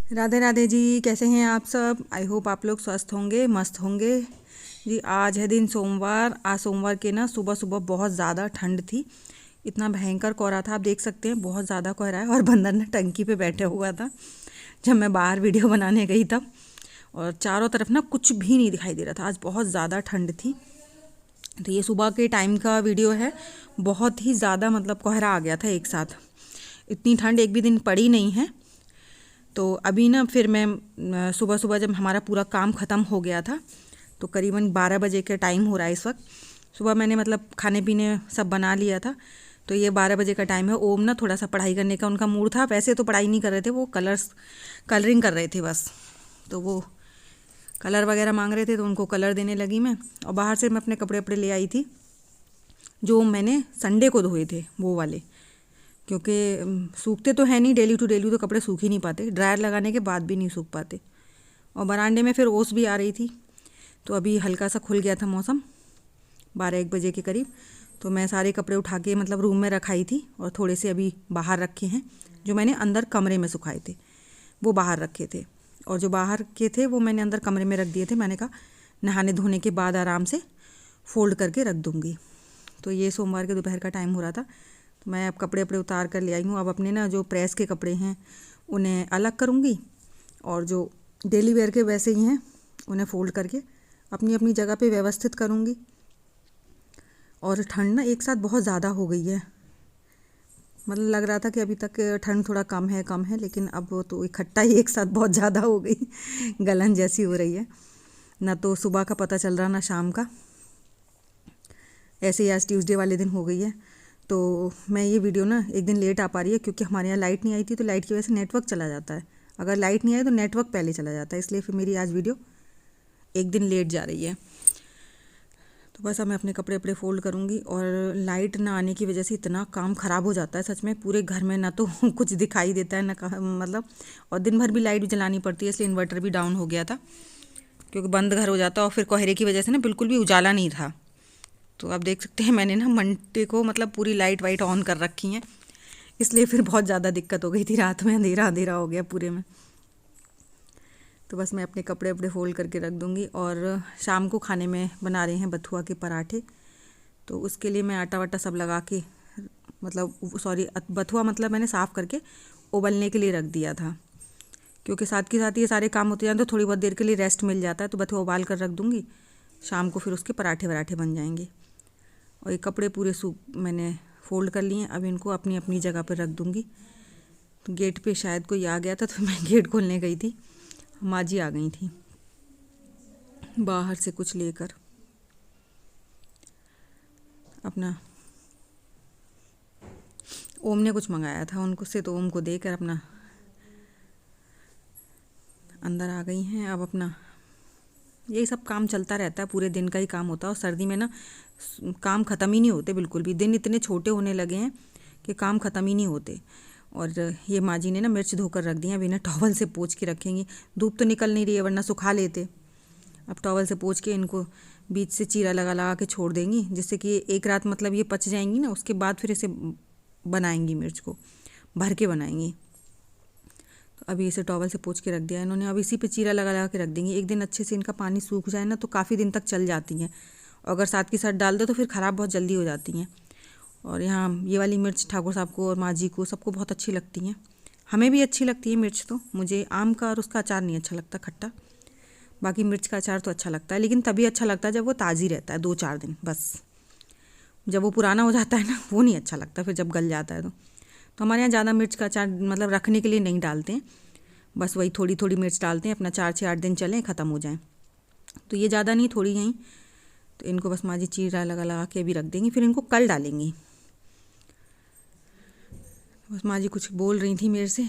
राधे राधे जी, कैसे हैं आप सब। आई होप आप लोग स्वस्थ होंगे, मस्त होंगे जी। आज है दिन सोमवार। आज सोमवार के ना सुबह सुबह बहुत ज़्यादा ठंड थी। इतना भयंकर कोहरा था, आप देख सकते हैं बहुत ज़्यादा कोहरा है। और बंदर ना टंकी पे बैठा हुआ था जब मैं बाहर वीडियो बनाने गई तब। और चारों तरफ ना कुछ भी नहीं दिखाई दे रहा था, आज बहुत ज़्यादा ठंड थी। तो ये सुबह के टाइम का वीडियो है। बहुत ही ज़्यादा मतलब कोहरा आ गया था एक साथ। इतनी ठंड एक भी दिन पड़ी नहीं है। तो अभी ना फिर मैं सुबह सुबह जब हमारा पूरा काम ख़त्म हो गया था, तो करीबन 12 बजे के टाइम हो रहा है इस वक्त। सुबह मैंने मतलब खाने पीने सब बना लिया था। तो ये 12 बजे का टाइम है। ओम ना थोड़ा सा पढ़ाई करने का उनका मूड था। वैसे तो पढ़ाई नहीं कर रहे थे, वो कलरिंग कर रहे थे बस। तो वो कलर वगैरह मांग रहे थे, तो उनको कलर देने लगी मैं। और बाहर से मैं अपने कपड़े वपड़े ले आई थी जो मैंने संडे को धोए थे, वो वाले। क्योंकि सूखते तो है नहीं, डेली टू डेली तो कपड़े सूख ही नहीं पाते, ड्रायर लगाने के बाद भी नहीं सूख पाते। और बरामदे में फिर ओस भी आ रही थी। तो अभी हल्का सा खुल गया था मौसम 12-1 बजे के करीब। तो मैं सारे कपड़े उठा के मतलब रूम में रखाई थी, और थोड़े से अभी बाहर रखे हैं। जो मैंने अंदर कमरे में सुखाए थे वो बाहर रखे थे, और जो बाहर के थे वो मैंने अंदर कमरे में रख दिए थे। मैंने कहा नहाने धोने के बाद आराम से फ़ोल्ड करके रख दूँगी। तो ये सोमवार के दोपहर का टाइम हो रहा था। तो मैं अब कपड़े वपड़े उतार कर ले आई हूँ। अब अपने ना जो प्रेस के कपड़े हैं उन्हें अलग करूँगी, और जो डेली वेयर के वैसे ही हैं उन्हें फ़ोल्ड करके अपनी अपनी जगह पे व्यवस्थित करूँगी। और ठंड ना एक साथ बहुत ज़्यादा हो गई है। मतलब लग रहा था कि अभी तक ठंड थोड़ा कम है, लेकिन अब वो तो इकट्ठा ही एक साथ बहुत ज़्यादा हो गई गलन जैसी हो रही है। ना तो सुबह का पता चल रहा ना शाम का। ऐसे ही आज ट्यूसडे वाले दिन हो गई है। तो मैं ये वीडियो ना एक दिन लेट आ पा रही है, क्योंकि हमारे यहाँ लाइट नहीं आई थी। तो लाइट की वजह से नेटवर्क चला जाता है। अगर लाइट नहीं आई तो नेटवर्क पहले चला जाता है, इसलिए फिर मेरी आज वीडियो एक दिन लेट जा रही है। तो बस अब मैं अपने कपड़े वपड़े फ़ोल्ड करूँगी। और लाइट ना आने की वजह से इतना काम ख़राब हो जाता है सच में पूरे घर में। ना तो कुछ दिखाई देता है ना मतलब। और दिन भर भी लाइट जलानी पड़ती है, इसलिए इन्वर्टर भी डाउन हो गया था, क्योंकि बंद घर हो जाता है। और फिर कोहरे की वजह से ना बिल्कुल भी उजाला नहीं था। तो आप देख सकते हैं मैंने ना मंडे को मतलब पूरी लाइट वाइट ऑन कर रखी हैं, इसलिए फिर बहुत ज़्यादा दिक्कत हो गई थी। रात में अंधेरा अंधेरा हो गया पूरे में। तो बस मैं अपने कपड़े वपड़े फ़ोल्ड करके रख दूँगी। और शाम को खाने में बना रहे हैं बथुआ के पराठे। तो उसके लिए मैं आटा वाटा सब लगा के मतलब बथुआ मतलब मैंने साफ़ करके उबलने के लिए रख दिया था, क्योंकि साथ के साथ ये सारे काम होते जाते तो थोड़ी बहुत देर के लिए रेस्ट मिल जाता है। तो बथुआ उबाल कर रख दूँगी, शाम को फिर उसके पराठे वराठे बन जाएंगे। और ये कपड़े पूरे मैंने फ़ोल्ड कर लिए हैं। अब इनको अपनी अपनी जगह पर रख दूँगी। तो गेट पे शायद कोई आ गया था, तो मैं गेट खोलने गई थी, माँ जी आ गई थी बाहर से कुछ लेकर अपना। ओम ने कुछ मंगाया था उनको से, तो ओम को देकर अपना अंदर आ गई हैं। अब अपना यही सब काम चलता रहता है, पूरे दिन का ही काम होता है। और सर्दी में ना काम ख़त्म ही नहीं होते बिल्कुल भी। दिन इतने छोटे होने लगे हैं कि काम ख़त्म ही नहीं होते। और ये माँ जी ने ना मिर्च धोकर रख दी हैं, बिना टॉवल से पोंछ के रखेंगी। धूप तो निकल नहीं रही है, वरना सुखा लेते। अब टॉवल से पोंछ के इनको बीच से चीरा लगा लगा के छोड़ देंगी, जिससे कि एक रात मतलब ये पच जाएंगी ना। उसके बाद फिर इसे बनाएंगी, मिर्च को भर के बनाएंगी। तो अभी इसे टॉवल से पोंछ के रख दिया इन्होंने। अब इसी पे चीरा लगा लगा के रख देंगी। एक दिन अच्छे से इनका पानी सूख जाए ना, तो काफ़ी दिन तक चल जाती हैं। और अगर साथ के साथ डाल दो तो फिर ख़राब बहुत जल्दी हो जाती हैं। और यहाँ ये वाली मिर्च ठाकुर साहब को और माँ जी को सबको बहुत अच्छी लगती हैं। हमें भी अच्छी लगती है मिर्च। तो मुझे आम का और उसका अचार नहीं अच्छा लगता, खट्टा। बाकी मिर्च का अचार तो अच्छा लगता है, लेकिन तभी अच्छा लगता है जब वो ताज़ी रहता है 2-4 दिन बस। जब वो पुराना हो जाता है ना, वो नहीं अच्छा लगता फिर जब गल जाता है तो हमारे यहाँ ज़्यादा मिर्च का अचार मतलब रखने के लिए नहीं डालते हैं। बस वही थोड़ी थोड़ी मिर्च डालते हैं, अपना 4-6-8 दिन चलें, ख़त्म हो जाएँ। तो ये ज़्यादा नहीं, थोड़ी यहीं। तो इनको बस माँ जी चीरा लगा लगा के भी रख देंगी, फिर इनको कल डालेंगी। बस माँ जी कुछ बोल रही थी मेरे से,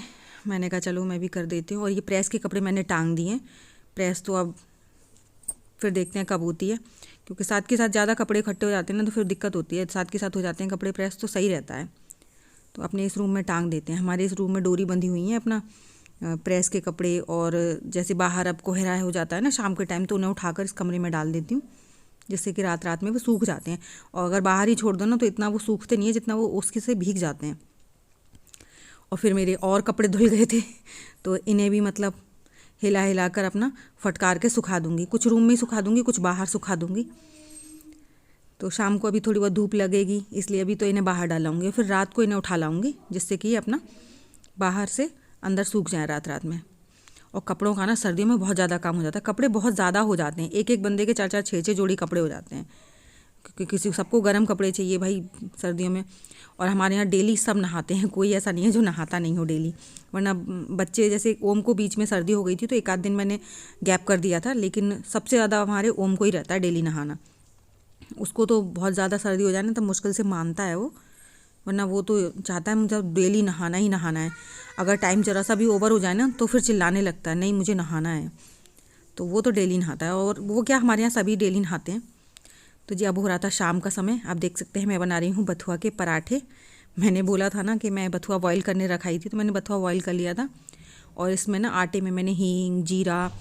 मैंने कहा चलो मैं भी कर देती हूँ। और ये प्रेस के कपड़े मैंने टांग दिए हैं। प्रेस तो अब फिर देखते हैं कब होती है, क्योंकि साथ के साथ ज़्यादा कपड़े इकट्ठे हो जाते हैं ना, तो फिर दिक्कत होती है। साथ के साथ हो जाते हैं कपड़े प्रेस तो सही रहता है। तो अपने इस रूम में टांग देते हैं। हमारे इस रूम में डोरी बंधी हुई है अपना प्रेस के कपड़े। और जैसे बाहर अब कोहरा हो जाता है ना शाम के टाइम, तो उन्हें उठाकर इस कमरे में डाल देती हूँ, जिससे कि रात रात में वो सूख जाते हैं। और अगर बाहर ही छोड़ दो ना, तो इतना वो सूखते नहीं है जितना वो उसके से भीग जाते हैं। और फिर मेरे और कपड़े धुल गए थे, तो इन्हें भी मतलब हिला हिला कर अपना फटकार के सुखा दूँगी। कुछ रूम में ही सुखा दूँगी, कुछ बाहर सुखा दूँगी। तो शाम को अभी थोड़ी बहुत धूप लगेगी, इसलिए अभी तो इन्हें बाहर डालाऊँगी, फिर रात को इन्हें उठा लाऊँगी, जिससे कि अपना बाहर से अंदर सूख जाए रात रात में। और कपड़ों का ना सर्दियों में बहुत ज़्यादा काम हो जाता है, कपड़े बहुत ज़्यादा हो जाते हैं, एक एक बंदे के 4 4 6 6 जोड़ी कपड़े हो जाते हैं, क्योंकि किसी सबको गर्म कपड़े चाहिए भाई सर्दियों में। और हमारे यहाँ डेली सब नहाते हैं, कोई ऐसा नहीं है जो नहाता नहीं हो डेली। वरना बच्चे जैसे ओम को बीच में सर्दी हो गई थी तो एक आध दिन मैंने गैप कर दिया था, लेकिन सबसे ज़्यादा हमारे ओम को ही रहता है डेली नहाना। उसको तो बहुत ज़्यादा सर्दी हो जाए ना तब मुश्किल से मानता है वो, वरना वो तो चाहता है मुझे डेली नहाना ही नहाना है। अगर टाइम जरा सा भी ओवर हो जाए ना तो फिर चिल्लाने लगता है, नहीं मुझे नहाना है। तो वो तो डेली नहाता है, और वो क्या हमारे यहाँ सभी डेली नहाते हैं। तो जी अब हो रहा था शाम का समय, आप देख सकते हैं मैं बना रही हूँ बथुआ के पराठे। मैंने बोला था ना कि मैं बथुआ बॉईल करने रखाई थी, तो मैंने बथुआ बॉईल कर लिया था, और इसमें ना आटे में मैंने हींग, जीरा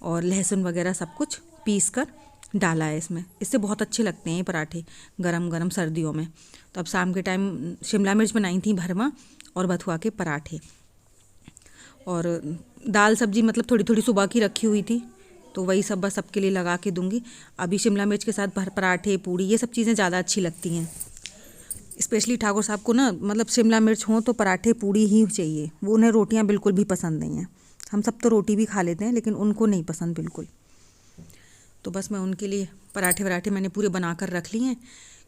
और लहसुन वगैरह सब कुछ पीस कर डाला है इसमें। इससे बहुत अच्छे लगते हैं ये पराठे गरम गरम सर्दियों में। तो अब शाम के टाइम शिमला मिर्च बनाई थी भरमा और बथुआ के पराठे, और दाल सब्जी मतलब थोड़ी थोड़ी सुबह की रखी हुई थी, तो वही सब बस सबके लिए लगा के दूंगी। अभी शिमला मिर्च के साथ पराठे, पूड़ी, ये सब चीज़ें ज़्यादा अच्छी लगती हैं। स्पेशली ठाकुर साहब को ना मतलब शिमला मिर्च हो तो पराठे पूड़ी ही चाहिए, वो उन्हें रोटियां बिल्कुल भी पसंद नहीं हैं। हम सब तो रोटी भी खा लेते हैं, लेकिन उनको नहीं पसंद बिल्कुल। तो बस मैं उनके लिए पराठे मैंने पूरे बना कर रख लिए हैं,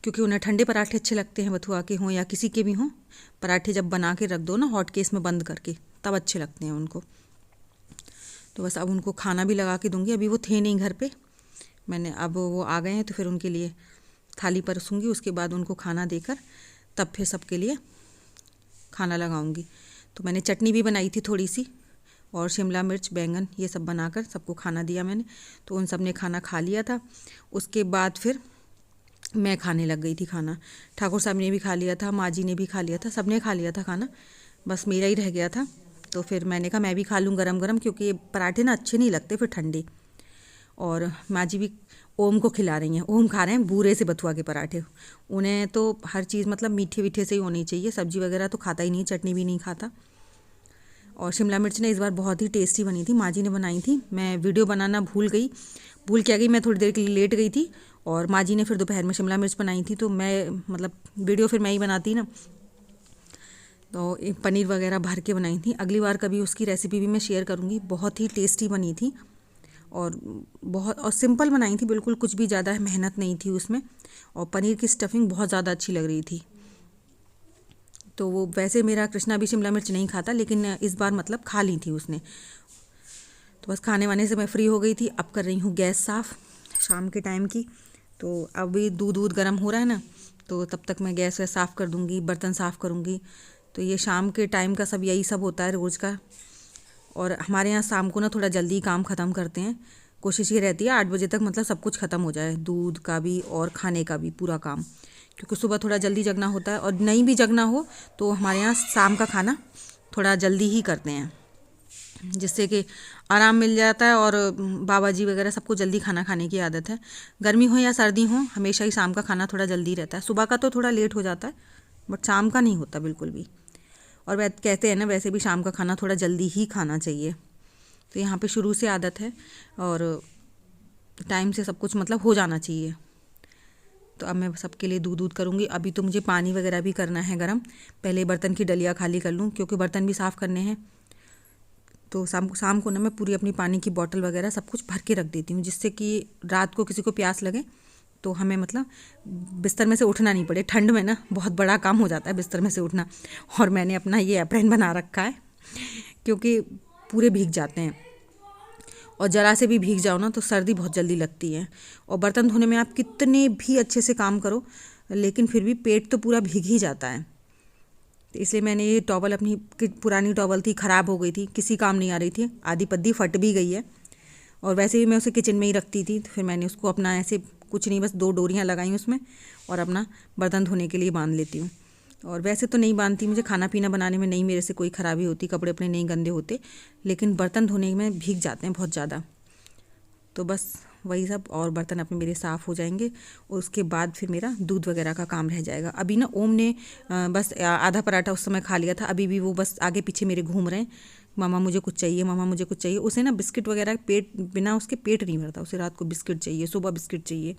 क्योंकि उन्हें ठंडे पराठे अच्छे लगते हैं, बथुआ के हों या किसी के भी हों। पराठे जब बना के रख दो ना हॉट केस में बंद करके, तब अच्छे लगते हैं उनको। तो बस अब उनको खाना भी लगा के दूंगी। अभी वो थे नहीं घर पे, मैंने अब वो आ गए हैं तो फिर उनके लिए थाली परसूँगी, उसके बाद उनको खाना देकर तब फिर सबके लिए खाना लगाऊंगी। तो मैंने चटनी भी बनाई थी थोड़ी सी, और शिमला मिर्च, बैंगन, ये सब बनाकर सबको खाना दिया मैंने। तो उन सब ने खाना खा लिया था। उसके बाद फिर मैं खाने लग गई थी खाना। ठाकुर साहब ने भी खा लिया था, माँ जी ने भी खा लिया था, सब ने खा लिया था खाना, बस मेरा ही रह गया था। तो फिर मैंने कहा मैं भी खा लूँ गरम गरम, क्योंकि ये पराठे ना अच्छे नहीं लगते फिर ठंडे। और माँ जी भी ओम को खिला रही हैं, ओम खा रहे हैं बूरे से बथुआ के पराठे। उन्हें तो हर चीज़ मतलब मीठे मीठे से ही होनी चाहिए, सब्जी वगैरह तो खाता ही नहीं, चटनी भी नहीं खाता। और शिमला मिर्च ने इस बार बहुत ही टेस्टी बनी थी, माँ जी ने बनाई थी। मैं वीडियो बनाना भूल क्या गई, मैं थोड़ी देर के लिए लेट गई थी, और माँ जी ने फिर दोपहर में शिमला मिर्च बनाई थी, तो मैं मतलब वीडियो फिर मैं ही बनाती ना। तो एक पनीर वगैरह भर के बनाई थी, अगली बार कभी उसकी रेसिपी भी मैं शेयर करूँगी। बहुत ही टेस्टी बनी थी, और सिंपल बनाई थी बिल्कुल, कुछ भी ज़्यादा मेहनत नहीं थी उसमें। और पनीर की स्टफिंग बहुत ज़्यादा अच्छी लग रही थी। तो वो वैसे मेरा कृष्णा भी शिमला मिर्च नहीं खाता, लेकिन इस बार मतलब खा ली थी उसने। तो बस खाने वाने से मैं फ्री हो गई थी। अब कर रही हूँ गैस साफ़ शाम के टाइम की। तो अभी दूध गर्म हो रहा है ना, तो तब तक मैं गैस वैस साफ़ कर दूँगी, बर्तन साफ़ करूँगी। तो ये शाम के टाइम का सब यही सब होता है रोज़ का। और हमारे यहाँ शाम को ना थोड़ा जल्दी काम ख़त्म करते हैं, कोशिश ये रहती है 8 बजे तक मतलब सब कुछ ख़त्म हो जाए, दूध का भी और खाने का भी पूरा काम। क्योंकि सुबह थोड़ा जल्दी जगना होता है, और नहीं भी जगना हो तो हमारे यहाँ शाम का खाना थोड़ा जल्दी ही करते हैं, जिससे कि आराम मिल जाता है। और बाबा जी वगैरह सबको जल्दी खाना खाने की आदत है, गर्मी हो या सर्दी हो, हमेशा ही शाम का खाना थोड़ा जल्दी रहता है। सुबह का तो थोड़ा लेट हो जाता है, बट शाम का नहीं होता बिल्कुल भी। और वह कहते हैं ना वैसे भी शाम का खाना थोड़ा जल्दी ही खाना चाहिए। तो यहाँ पे शुरू से आदत है, और टाइम से सब कुछ मतलब हो जाना चाहिए। तो अब मैं सबके लिए दूध करूँगी। अभी तो मुझे पानी वगैरह भी करना है गरम, पहले बर्तन की डलिया खाली कर लूँ, क्योंकि बर्तन भी साफ़ करने हैं। तो शाम को ना मैं पूरी अपनी पानी की बोतल वगैरह सब कुछ भर के रख देती हूँ, जिससे कि रात को किसी को प्यास लगे तो हमें मतलब बिस्तर में से उठना नहीं पड़े। ठंड में ना बहुत बड़ा काम हो जाता है बिस्तर में से उठना। और मैंने अपना ये एप्रन बना रखा है, क्योंकि पूरे भीग जाते हैं, और ज़रा से भी भीग जाओ ना तो सर्दी बहुत जल्दी लगती है। और बर्तन धोने में आप कितने भी अच्छे से काम करो, लेकिन फिर भी पेट तो पूरा भीग ही जाता है। तो इसलिए मैंने ये टॉवल, अपनी पुरानी टॉवल थी, ख़राब हो गई थी, किसी काम नहीं आ रही थी, आधी पद्दी फट भी गई है। और वैसे भी मैं उसे किचन में ही रखती थी, तो फिर मैंने उसको अपना ऐसे कुछ नहीं, बस 2 डोरियाँ लगाई उसमें, और अपना बर्तन धोने के लिए बांध लेती हूँ। और वैसे तो नहीं बांधती, मुझे खाना पीना बनाने में नहीं मेरे से कोई ख़राबी होती, कपड़े अपने नहीं गंदे होते, लेकिन बर्तन धोने में भीग जाते हैं बहुत ज़्यादा। तो बस वही सब, और बर्तन अपने मेरे साफ़ हो जाएंगे और उसके बाद फिर मेरा दूध वगैरह का काम रह जाएगा। अभी ना ओम ने बस आधा पराठा उस समय खा लिया था, अभी भी वो बस आगे पीछे मेरे घूम रहे हैं, मामा मुझे कुछ चाहिए, मामा मुझे कुछ चाहिए। उसे ना बिस्किट वगैरह पेट बिना उसके पेट नहीं भरता, उसे रात को बिस्किट चाहिए, सुबह बिस्किट चाहिए।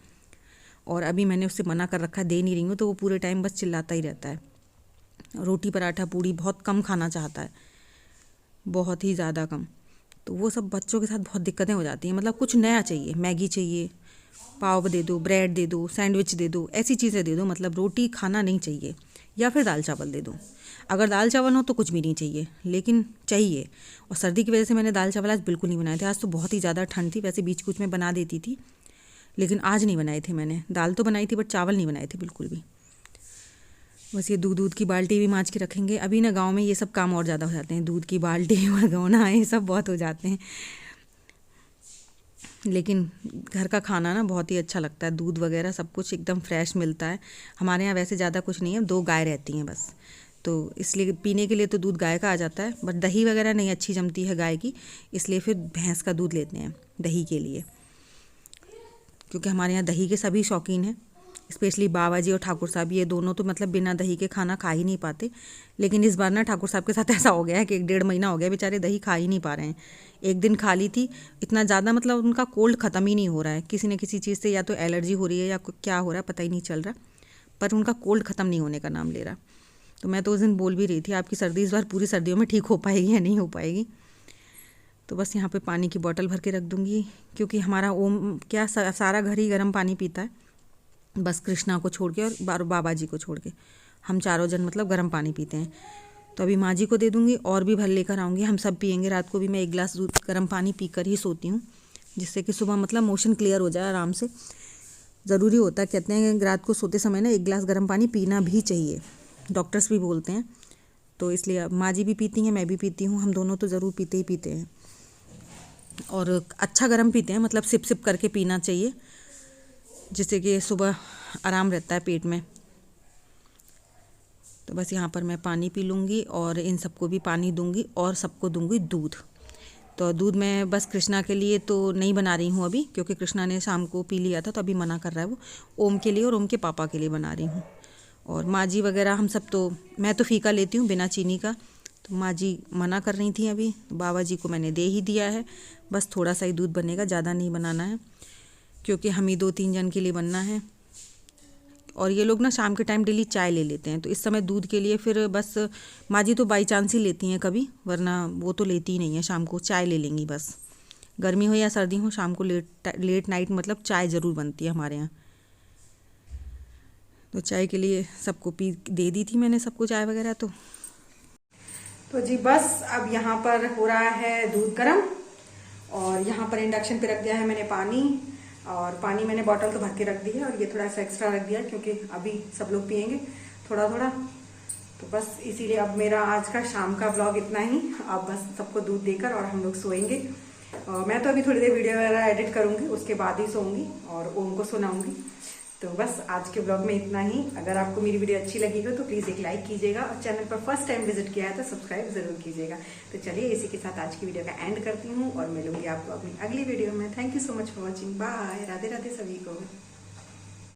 और अभी मैंने उससे मना कर रखा है, दे नहीं रही हूँ, तो वो पूरे टाइम बस चिल्लाता ही रहता है। रोटी पराठा पूड़ी बहुत कम खाना चाहता है, बहुत ही ज़्यादा कम। तो वो सब बच्चों के साथ बहुत दिक्कतें हो जाती हैं। मतलब कुछ नया चाहिए, मैगी चाहिए, पाव दे दो, ब्रेड दे दो, सैंडविच दे दो, ऐसी चीज़ें दे दो। मतलब रोटी खाना नहीं चाहिए, या फिर दाल चावल दे दो। अगर दाल चावल हो तो कुछ भी नहीं चाहिए, लेकिन चाहिए। और सर्दी की वजह से मैंने दाल चावल आज बिल्कुल नहीं बनाए थे। आज तो बहुत ही ज़्यादा ठंड थी, वैसे बीच कुछ में बना देती थी, लेकिन आज नहीं बनाए थे मैंने। दाल तो बनाई थी बट चावल नहीं बनाए थे बिल्कुल भी। बस ये दूध की बाल्टी भी मांज के रखेंगे। अभी ना गांव में ये सब काम और ज़्यादा हो जाते हैं, दूध की बाल्टी भगोना ये सब बहुत हो जाते हैं। लेकिन घर का खाना ना बहुत ही अच्छा लगता है, दूध वगैरह सब कुछ एकदम फ्रेश मिलता है। हमारे यहाँ वैसे ज़्यादा कुछ नहीं है, 2 गाय रहती हैं बस, तो इसलिए पीने के लिए तो दूध गाय का आ जाता है। बट दही वगैरह नहीं अच्छी जमती है गाय की, इसलिए फिर भैंस का दूध लेते हैं दही के लिए, क्योंकि हमारे यहाँ दही के सभी शौकीन हैं। स्पेशली बाबा जी और ठाकुर साहब, ये दोनों तो मतलब बिना दही के खाना खा ही नहीं पाते। लेकिन इस बार ना ठाकुर साहब के साथ ऐसा हो गया है कि 1.5 महीना हो गया बेचारे दही खा ही नहीं पा रहे हैं। एक दिन खा ली थी, इतना ज़्यादा मतलब उनका कोल्ड ख़त्म ही नहीं हो रहा है, किसी न किसी चीज़ से या तो एलर्जी हो रही है या क्या हो रहा है पता ही नहीं चल रहा, पर उनका कोल्ड ख़त्म नहीं होने का नाम ले रहा। तो मैं तो उस दिन बोल भी रही थी आपकी सर्दी इस बार पूरी सर्दियों में ठीक हो पाएगी या नहीं हो पाएगी। तो बस यहाँ पे पानी की बोतल भर के रख दूँगी, क्योंकि हमारा ओम क्या सारा घर ही गर्म पानी पीता है, बस कृष्णा को छोड़ के और बाबा जी को छोड़ के हम चारों जन मतलब गर्म पानी पीते हैं। तो अभी माँ जी को दे दूँगी और भी भर लेकर आऊँगी, हम सब पियेंगे। रात को भी मैं 1 गिलास दूध गर्म पानी पी कर ही सोती हूँ, जिससे कि सुबह मतलब मोशन क्लियर हो जाए आराम से। ज़रूरी होता है, कहते हैं रात को सोते समय ना 1 गिलास गर्म पानी पीना भी चाहिए, डॉक्टर्स भी बोलते हैं। तो इसलिए माँ जी भी पीती हैं, मैं भी पीती हूँ, हम दोनों तो ज़रूर पीते ही पीते हैं। और अच्छा गर्म पीते हैं, मतलब सिप सिप करके पीना चाहिए, जिससे कि सुबह आराम रहता है पेट में। तो बस यहाँ पर मैं पानी पी लूँगी और इन सबको भी पानी दूँगी और सबको दूँगी दूध। तो दूध मैं बस कृष्णा के लिए तो नहीं बना रही हूँ अभी, क्योंकि कृष्णा ने शाम को पी लिया था तो अभी मना कर रहा है वो। ओम के लिए और ओम के पापा के लिए बना रही हूँ। और माँ जी वगैरह हम सब तो, मैं तो फीका लेती हूँ बिना चीनी का, तो माँ जी मना कर रही थी अभी। तो बाबा जी को मैंने दे ही दिया है, बस थोड़ा सा ही दूध बनेगा, ज़्यादा नहीं बनाना है, क्योंकि हम ही 2-3 जन के लिए बनना है। और ये लोग ना शाम के टाइम डेली चाय ले लेते हैं, तो इस समय दूध के लिए फिर बस माँ जी तो बाई चांस ही लेती हैं कभी, वरना वो तो लेती ही नहीं है। शाम को चाय ले लेंगी बस, गर्मी हो या सर्दी हो, शाम को लेट नाइट मतलब चाय ज़रूर बनती है हमारे यहाँ। तो चाय के लिए सबको दे दी थी मैंने सबको चाय वगैरह। तो जी बस अब यहाँ पर हो रहा है दूध गर्म, और यहाँ पर इंडक्शन पे रख दिया है मैंने पानी। और पानी मैंने बॉटल तो भर के रख दी है, और ये थोड़ा सा एक्स्ट्रा रख दिया क्योंकि अभी सब लोग पियेंगे थोड़ा थोड़ा। तो बस इसीलिए अब मेरा आज का शाम का ब्लॉग इतना ही। अब बस सबको दूध देकर और हम लोग सोएंगे। मैं तो अभी थोड़ी देर वीडियो वगैरह एडिट करूँगी, उसके बाद ही सोऊंगी और ओम को सुनाऊंगी। तो बस आज के ब्लॉग में इतना ही। अगर आपको मेरी वीडियो अच्छी लगी हो तो प्लीज़ एक लाइक कीजिएगा, और चैनल पर फर्स्ट टाइम विजिट किया है तो सब्सक्राइब जरूर कीजिएगा। तो चलिए इसी के साथ आज की वीडियो का एंड करती हूँ और मिलूंगी आपको अपनी अगली वीडियो में। Thank you so much for watching. Bye, Radhe Radhe सभी को।